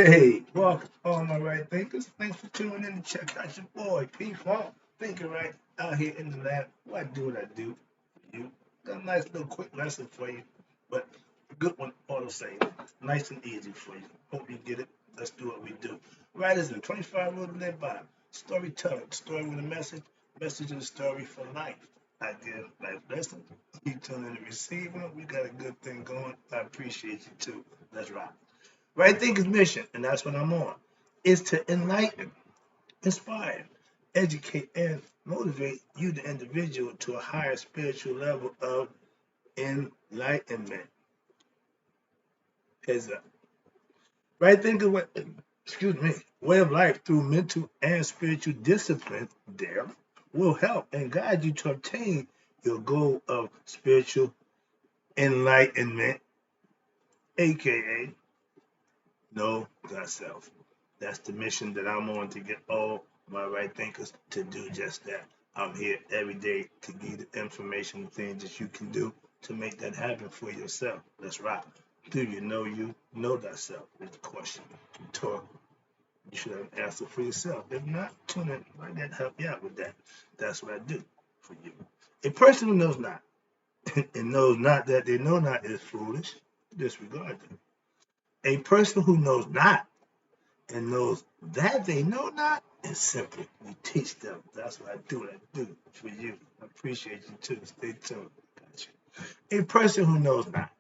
Hey, welcome all my right thinkers. Thanks for tuning in to check out your boy P Funk. Thinking right out here in the lab. What I do what I do for you. Got a nice little quick lesson for you, but a good one auto save. Nice and easy for you. Hope you get it. Let's do what we do. Writers in 25 rules to live by. Storytelling. Story with a message. Message and story for life. I give life lessons. You tune in to receive them. We got a good thing going. I appreciate you too. Let's rock. Right Thinker's mission, and that's what I'm on, is to enlighten, inspire, educate, and motivate you, the individual, to a higher spiritual level of enlightenment. Heads up. Right Thinker, way of life through mental and spiritual discipline, there, will help and guide you to obtain your goal of spiritual enlightenment, aka know thyself. That's the mission that I'm on, to get all my right thinkers to do just that. I'm here every day to give you the information and things that you can do to make that happen for yourself. Let's rock. Do you know thyself? Is the question. Talk. You should have an answer for yourself. If not, tune in. I got to help you out with that. That's what I do for you. A person who knows not and knows not that they know not is foolish. Disregard them. A person who knows not and knows that they know not is simple. We teach them. That's what I do. What I do for you. I appreciate you too. Stay tuned. Got you. A person who knows not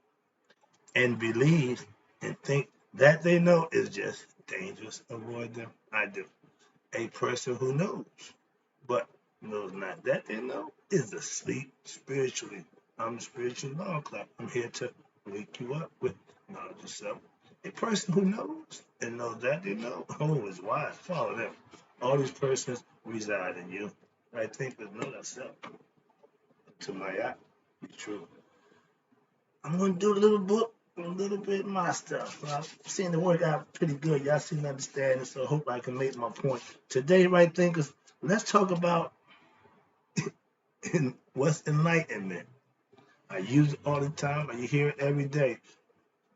and believes and think that they know is just dangerous. Avoid them. I do. A person who knows but knows not that they know is asleep spiritually. I'm a spiritual law clock. I'm here to wake you up with knowledge of self. A person who knows and knows that they know, is wise. Follow them. All these persons reside in you. I think that know that self. To my eye, be true. I'm gonna do a little book, a little bit of my stuff. I've seen it work out pretty good. Y'all seem to understand it, so I hope I can make my point. Today, right thinkers, let's talk about what's enlightenment. I use it all the time, and you hear it every day.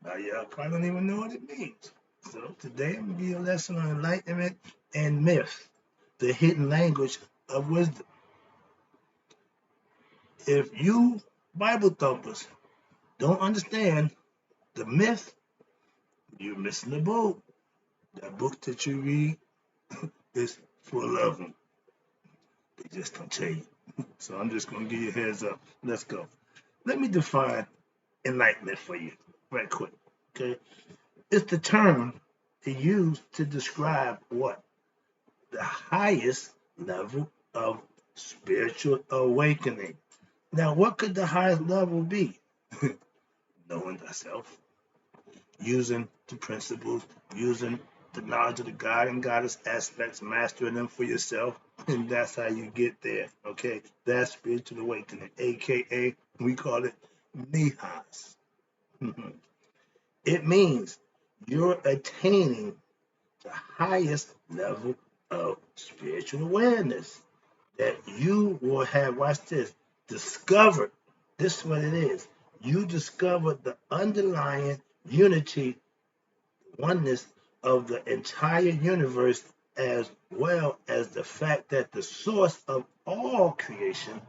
Y'all probably don't even know what it means. So today I'm gonna give you a lesson on enlightenment and myth, the hidden language of wisdom. If you Bible thumpers don't understand the myth, you're missing the boat. That book that you read is full of them. They just don't tell you. So I'm just gonna give you a heads up. Let's go. Let me define enlightenment for you, right quick. Okay, it's the term used to describe what? The highest level of spiritual awakening. Now, what could the highest level be? Knowing thyself, using the principles, using the knowledge of the God and goddess aspects, mastering them for yourself, and that's how you get there. Okay, that's spiritual awakening, aka we call it nihas. It means you're attaining the highest level of spiritual awareness that you will have, watch this, discovered. This is what it is. You discovered the underlying unity, oneness of the entire universe, as well as the fact that the source of all creation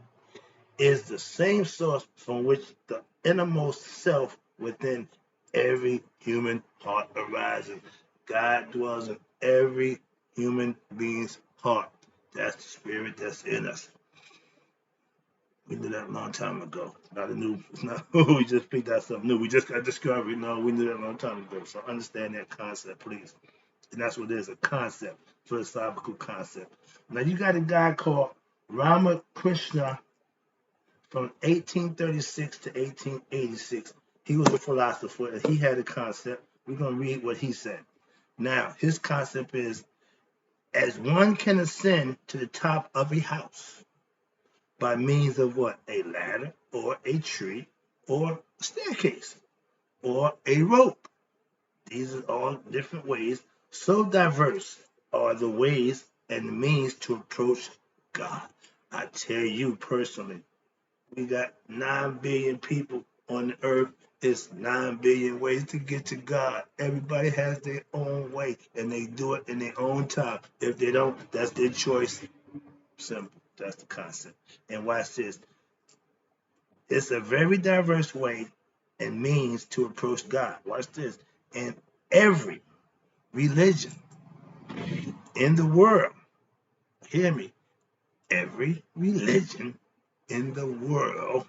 is the same source from which the innermost self within every human heart arises. God dwells in every human being's heart. That's the spirit that's in us. We knew that a long time ago. Not a new, it's not, we just picked out something new. We just got discovery. No, we knew that a long time ago. So understand that concept, please. And that's what it is, a concept, philosophical concept. Now you got a guy called Ramakrishna from 1836 to 1886. He was a philosopher and he had a concept. We're going to read what he said. Now, his concept is, as one can ascend to the top of a house by means of what? A ladder or a tree or a staircase or a rope. These are all different ways. So diverse are the ways and the means to approach God. I tell you personally, we got 9 billion people on the earth, It's 9 billion ways to get to God. Everybody has their own way, and they do it in their own time. If they don't, that's their choice. Simple. That's the concept. And watch this. It's a very diverse way and means to approach God. Watch this. And every religion in the world, hear me, every religion in the world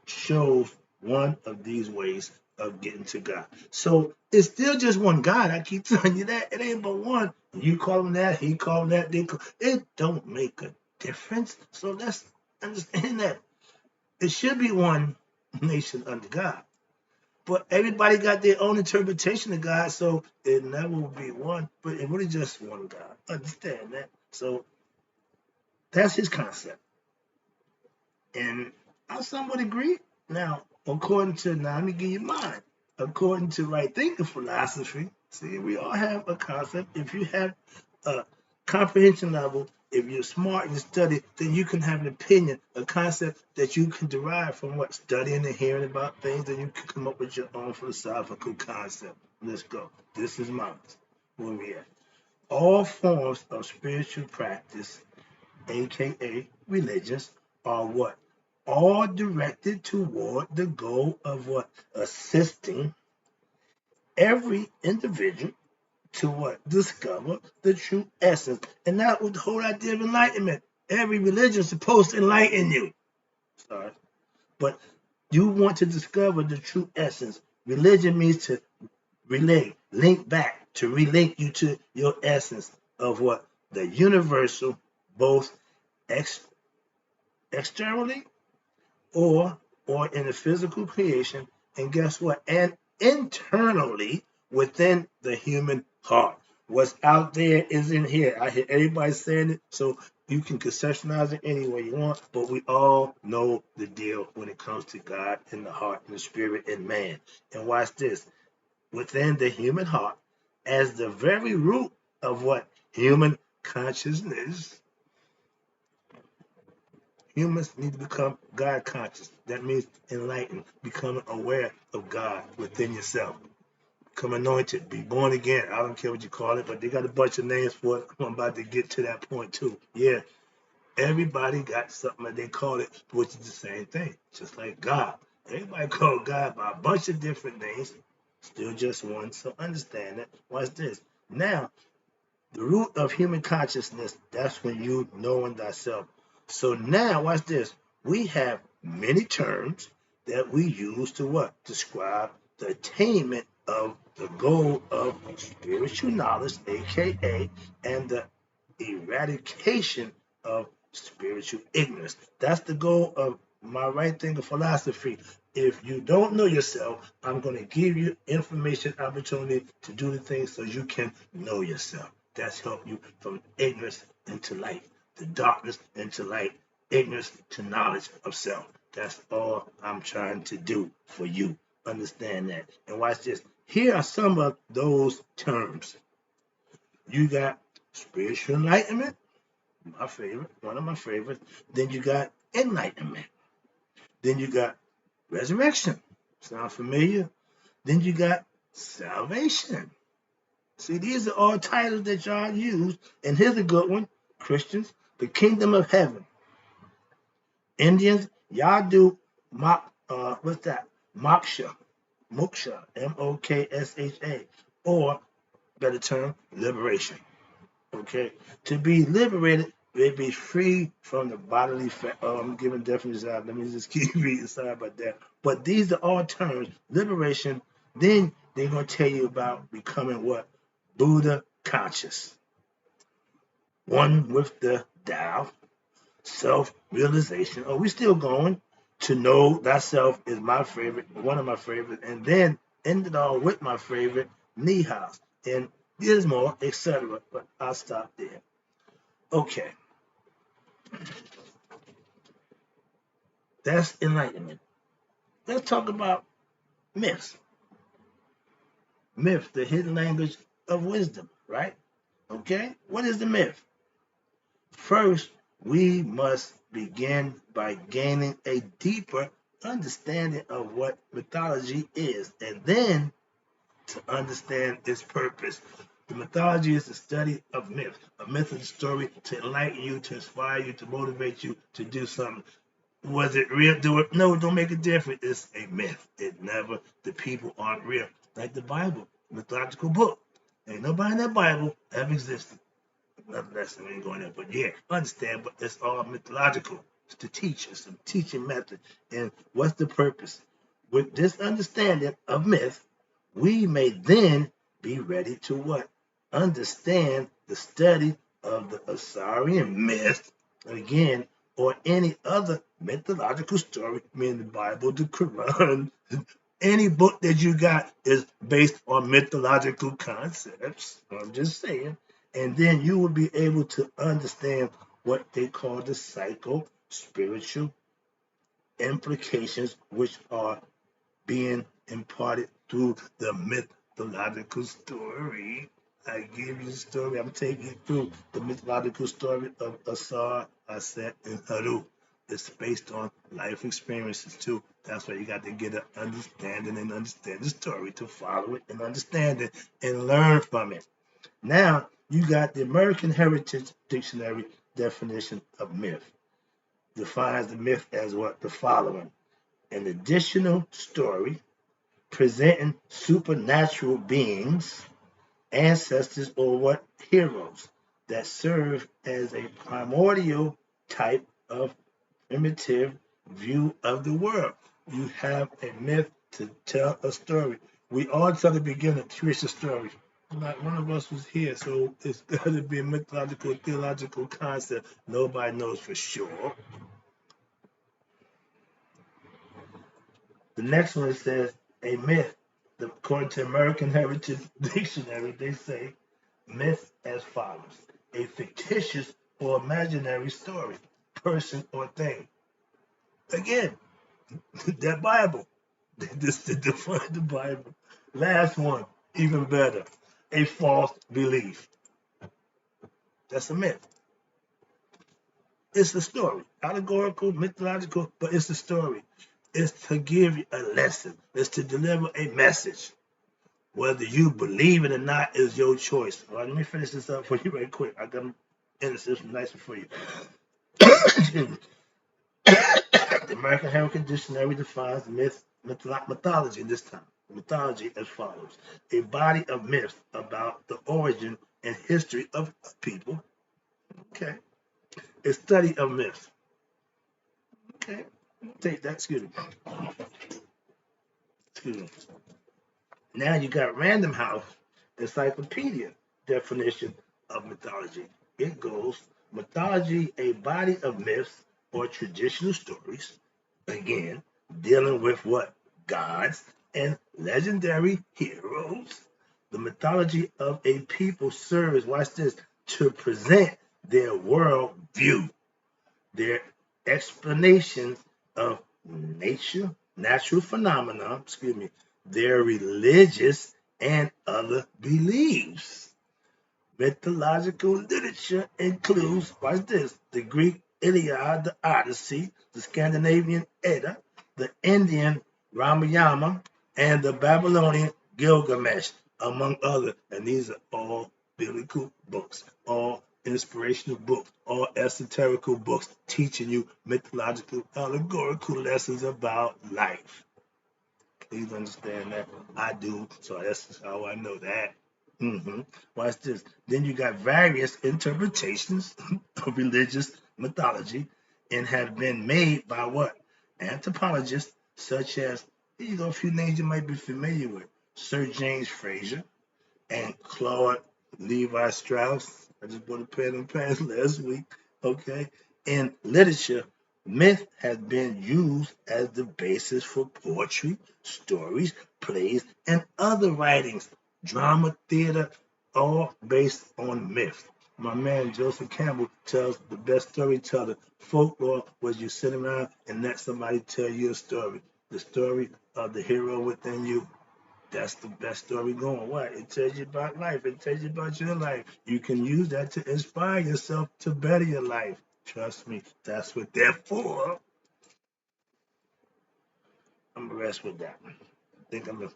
shows one of these ways of getting to God. So it's still just one God. I keep telling you that. It ain't but one. You call him that, he call him that, it don't make a difference. So let's understand that. It should be one nation under God. But everybody got their own interpretation of God, so it never will be one, but it really just one God. Understand that? So that's his concept. And I somewhat agree. Now, let me give you mine. According to right thinking philosophy, see, we all have a concept. If you have a comprehension level, if you're smart and you study, then you can have an opinion, a concept that you can derive from what studying and hearing about things, and you can come up with your own philosophical concept. Let's go. This is mine. Where we at? All forms of spiritual practice, aka religious, are what? All directed toward the goal of what? Assisting every individual to what? Discover the true essence. And that was the whole idea of enlightenment. Every religion is supposed to enlighten you. Sorry. But you want to discover the true essence. Religion means to relate, link back, to relink you to your essence of what? The universal, both ex- externally or in the physical creation, and guess what? And internally within the human heart. What's out there is in here. I hear everybody saying it, so you can conceptualize it any way you want, but we all know the deal when it comes to God and the heart and the spirit and man. And watch this. Within the human heart, as the very root of what? Human consciousness. Humans need to become God conscious. That means enlightened, becoming aware of God within yourself. Become anointed, be born again. I don't care what you call it, but they got a bunch of names for it. I'm about to get to that point too. Yeah, everybody got something that they call it, which is the same thing, just like God. Everybody called God by a bunch of different names, still just one. So understand that. Watch this. Now, the root of human consciousness, that's when you knowing thyself. So now, watch this. We have many terms that we use to what? Describe the attainment of the goal of spiritual knowledge, aka, and the eradication of spiritual ignorance. That's the goal of my right thinking philosophy. If you don't know yourself, I'm going to give you information, opportunity to do the things so you can know yourself. That's help you from ignorance into light, the darkness into light, ignorance to knowledge of self. That's all I'm trying to do for you. Understand that. And watch this. Here are some of those terms. You got spiritual enlightenment, my favorite, one of my favorites. Then you got enlightenment. Then you got resurrection. Sound familiar? Then you got salvation. See, these are all titles that y'all use. And here's a good one. Christians, the kingdom of heaven. Indians, y'all do what's that? Moksha. Moksha. Moksha. Or better term, liberation. Okay, to be liberated, they be free from the bodily I'm giving definitions out. Let me just keep reading. Sorry about that. But these are all terms. Liberation. Then they're gonna tell you about becoming what? Buddha conscious, one with the Tao, self-realization. Oh, we still going. To know thyself is my favorite, one of my favorites, and then end it all with my favorite, Nihas. And there's more, etc. But I'll stop there. Okay, that's enlightenment. Let's talk about myths. Myth, the hidden language of wisdom, right? Okay, what is the myth? First, we must begin by gaining a deeper understanding of what mythology is, and then to understand its purpose. The mythology is the study of myth. A myth is a story to enlighten you, to inspire you, to motivate you to do something. Was it real? Do it? No, it don't make a difference. It's a myth. It never. The people aren't real. Like the Bible, mythological book. Ain't nobody in that Bible ever existed. Unless we ain't going there, but yeah, understand. But it's all mythological. It's to teach. It's a teaching method. And what's the purpose? With this understanding of myth, we may then be ready to what? Understand the study of the Assyrian myth, again, or any other mythological story, meaning the Bible, the Quran, any book that you got is based on mythological concepts. I'm just saying. And then you will be able to understand what they call the psycho spiritual implications, which are being imparted through the mythological story. I give you the story. I'm taking you through the mythological story of Asar, Aset, and Haru. It's based on life experiences too. That's why you got to get an understanding and understand the story to follow it and understand it and learn from it. Now you got the American Heritage Dictionary definition of myth. Defines the myth as what? The following: an additional story presenting supernatural beings, ancestors, or what? Heroes that serve as a primordial type of primitive view of the world. You have a myth to tell a story. We all tell the beginner, here's a story. Not one of us was here, so it's got to be a mythological, theological concept. Nobody knows for sure. The next one says a myth. According to American Heritage Dictionary, they say myth as follows: a fictitious or imaginary story, person, or thing. Again, that Bible. This to define the Bible. Last one, even better. A false belief. That's a myth. It's a story. Allegorical, mythological, but it's a story. It's to give you a lesson. It's to deliver a message. Whether you believe it or not is your choice. All right, let me finish this up for you right quick. I got this nice for you. The American Heritage Dictionary defines mythology this time. Mythology as follows: a body of myths about the origin and history of people. Okay. A study of myths. Okay. Take that. Excuse me. Excuse me. Now you got Random House Encyclopedia definition of mythology. It goes: mythology, a body of myths or traditional stories, again, dealing with what? Gods and legendary heroes. The mythology of a people serves, watch this, to present their world view, their explanations of natural phenomena, their religious and other beliefs. Mythological literature includes, watch this, the Greek Iliad, the Odyssey, the Scandinavian Edda, the Indian Ramayana, and the Babylonian Gilgamesh, among others. And these are all biblical books, all inspirational books, all esoterical books teaching you mythological, allegorical lessons about life. Please understand that. I do, so that's how I know that. Watch this. Then you got various interpretations of religious mythology and have been made by what? Anthropologists such as, here you go, a few names you might be familiar with. Sir James Frazer and Claude Levi Strauss. I just bought a pen and pens last week. Okay. In literature, myth has been used as the basis for poetry, stories, plays, and other writings, drama, theater, all based on myth. My man Joseph Campbell tells the best storyteller, folklore was you sit around and let somebody tell you a story, the story of the hero within you. That's the best story going. What? It tells you about life. It tells you about your life. You can use that to inspire yourself to better your life. Trust me, that's what they're for. I'm gonna rest with that. I think I'm gonna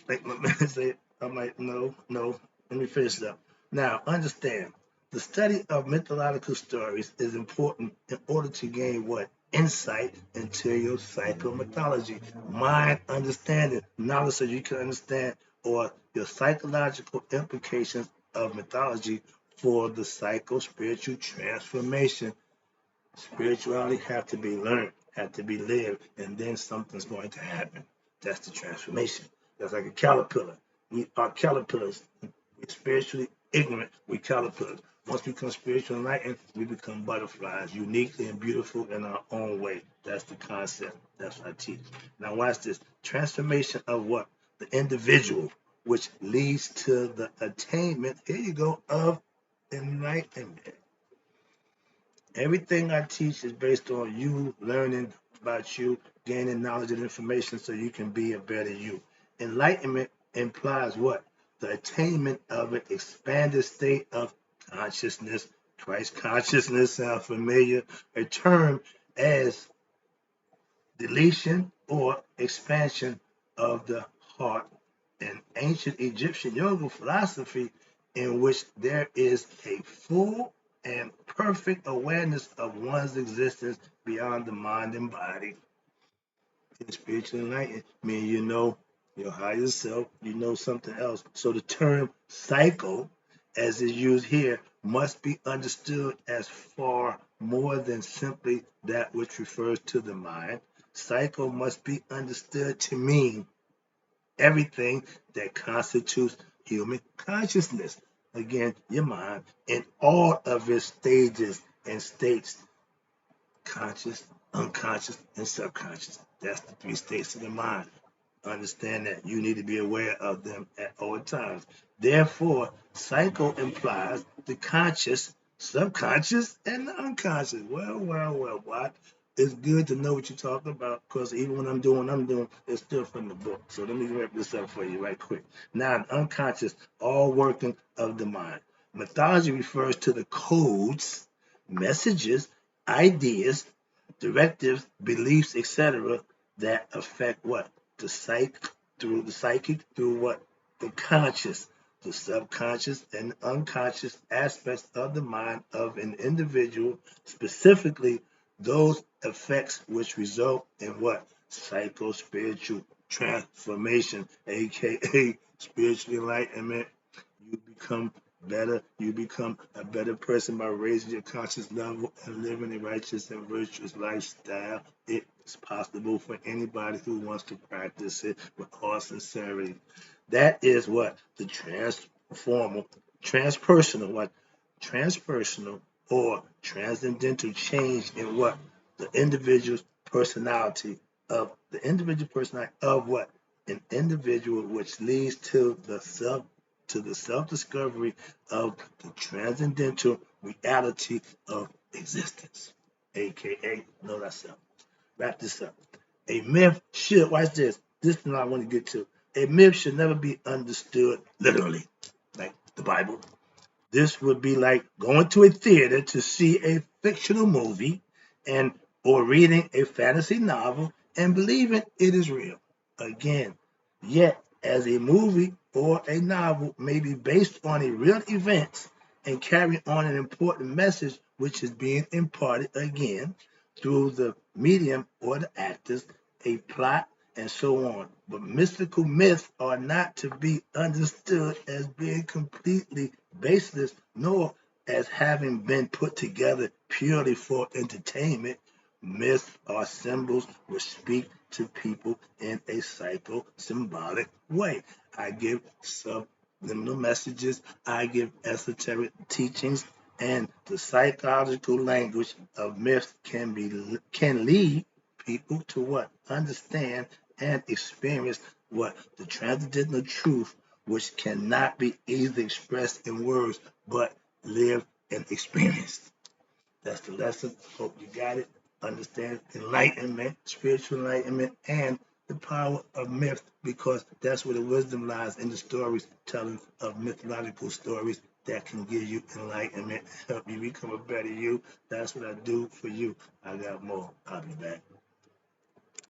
think my man say I might no. Let me finish it up. Now understand the study of mythological stories is important in order to gain what? Insight into your psychomythology, mind understanding, knowledge so you can understand or your psychological implications of mythology for the psycho-spiritual transformation. Spirituality have to be learned, have to be lived, and then something's going to happen. That's the transformation. That's like a caterpillar. We are caterpillars. We're spiritually ignorant. We caterpillars. Once we become spiritually enlightened, we become butterflies, uniquely and beautiful in our own way. That's the concept. That's what I teach. Now watch this. Transformation of what? The individual, which leads to the attainment, here you go, of enlightenment. Everything I teach is based on you learning about you, gaining knowledge and information so you can be a better you. Enlightenment implies what? The attainment of an expanded state of consciousness. Christ consciousness sounds familiar. A term as deletion or expansion of the heart. An ancient Egyptian yoga philosophy in which there is a full and perfect awareness of one's existence beyond the mind and body. In spiritual enlightenment, mean you know your higher self, you know something else. So the term psycho, as is used here, must be understood as far more than simply that which refers to the mind. Psycho must be understood to mean everything that constitutes human consciousness. Again, your mind in all of its stages and states, conscious, unconscious, and subconscious. That's the three states of the mind. Understand that you need to be aware of them at all times. Therefore, psycho implies the conscious, subconscious, and the unconscious. Well, what? It's good to know what you're talking about because even when I'm doing what I'm doing, it's still from the book. So let me wrap this up for you right quick. Now, unconscious, all working of the mind. Mythology refers to the codes, messages, ideas, directives, beliefs, etc., that affect what? The psychic, through what? The conscious, the subconscious, and unconscious aspects of the mind of an individual, specifically those effects which result in what? Psycho-spiritual transformation, aka spiritual enlightenment. You become better. You become a better person by raising your conscious level and living a righteous and virtuous lifestyle. It's possible for anybody who wants to practice it with all sincerity. That is what the transpersonal, what? Transpersonal or transcendental change in what? The individual's personality of what? An individual, which leads to the self-discovery of the transcendental reality of existence, aka know thyself. Wrap this up. A myth should, watch this. This is what I want to get to. A myth should never be understood literally, like the Bible. This would be like going to a theater to see a fictional movie and or reading a fantasy novel and believing it is real. Again, yet as a movie or a novel may be based on a real event and carry on an important message which is being imparted again through the medium or the actors, a plot, and so on. But mystical myths are not to be understood as being completely baseless, nor as having been put together purely for entertainment. Myths are symbols which speak to people in a psycho-symbolic way. I give subliminal messages, I give esoteric teachings, and the psychological language of myths can lead people to what? Understand and experience what? The transcendental truth which cannot be easily expressed in words but lived and experienced. That's the lesson. Hope you got it. Understand enlightenment, spiritual enlightenment, and the power of myth, because that's where the wisdom lies in the stories, telling of mythological stories that can give you enlightenment, help you become a better you. That's what I do for you. I got more. I'll be back.